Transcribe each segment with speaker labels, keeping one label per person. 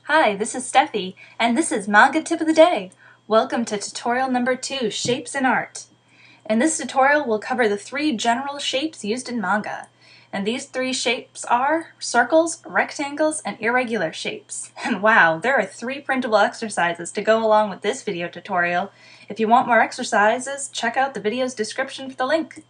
Speaker 1: Hi, this is Steffi, and this is Manga Tip of the Day. Welcome to tutorial number 2, Shapes in Art. In this tutorial, we'll cover the 3 general shapes used in manga. And these 3 shapes are circles, rectangles, and irregular shapes. And wow, there are 3 printable exercises to go along with this video tutorial. If you want more exercises, check out the video's description for the link.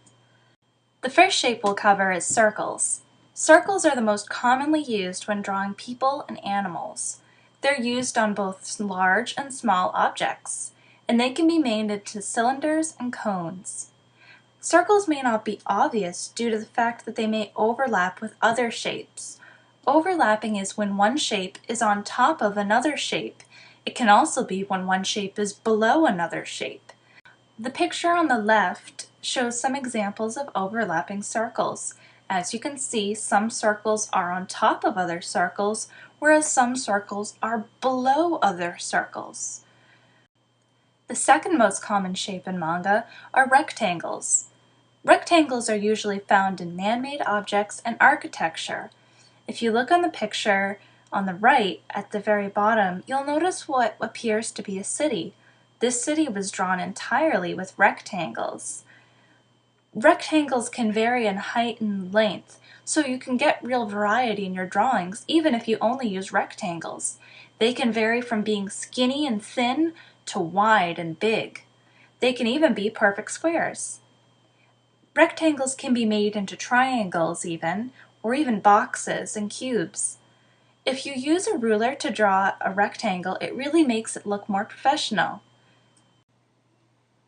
Speaker 1: The first shape we'll cover is circles. Circles are the most commonly used when drawing people and animals. They're used on both large and small objects, and they can be made into cylinders and cones. Circles may not be obvious due to the fact that they may overlap with other shapes. Overlapping is when one shape is on top of another shape. It can also be when one shape is below another shape. The picture on the left shows some examples of overlapping circles. As you can see, some circles are on top of other circles, whereas some circles are below other circles. The second most common shape in manga are rectangles. Rectangles are usually found in man-made objects and architecture. If you look on the picture on the right at the very bottom, you'll notice what appears to be a city. This city was drawn entirely with rectangles. Rectangles can vary in height and length, so you can get real variety in your drawings even if you only use rectangles. They can vary from being skinny and thin to wide and big. They can even be perfect squares. Rectangles can be made into triangles even, or even boxes and cubes. If you use a ruler to draw a rectangle, it really makes it look more professional.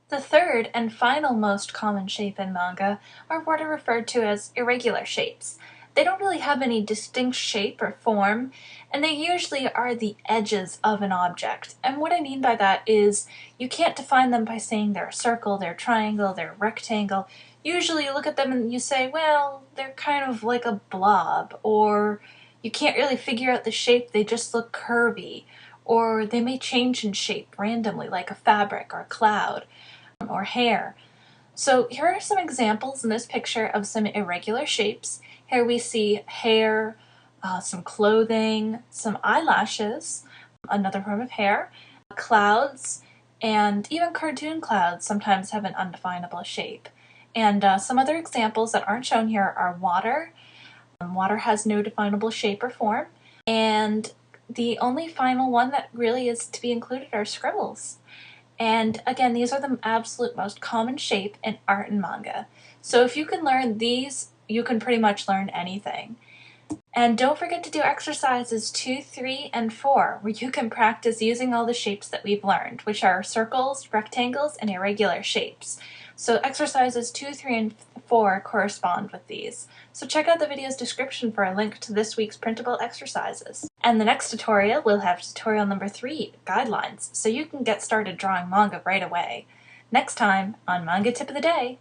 Speaker 1: The third and final most common shape in manga are what are referred to as irregular shapes. They don't really have any distinct shape or form, and they usually are the edges of an object. And what I mean by that is you can't define them by saying they're a circle, they're a triangle, they're a rectangle. Usually you look at them and you say, well, they're kind of like a blob, or you can't really figure out the shape, they just look curvy, or they may change in shape randomly like a fabric or a cloud or hair. So here are some examples in this picture of some irregular shapes. Here we see hair, some clothing, some eyelashes, another form of hair, clouds, and even cartoon clouds sometimes have an undefinable shape. And some other examples that aren't shown here are water. Water has no definable shape or form. And the only final one that really is to be included are scribbles. And again, these are the absolute most common shape in art and manga. So if you can learn these, you can pretty much learn anything. And don't forget to do exercises 2, 3, and 4, where you can practice using all the shapes that we've learned, which are circles, rectangles, and irregular shapes. So exercises 2, 3, and 4 correspond with these. So check out the video's description for a link to this week's printable exercises. And the next tutorial will have tutorial number 3, guidelines, so you can get started drawing manga right away. Next time on Manga Tip of the Day.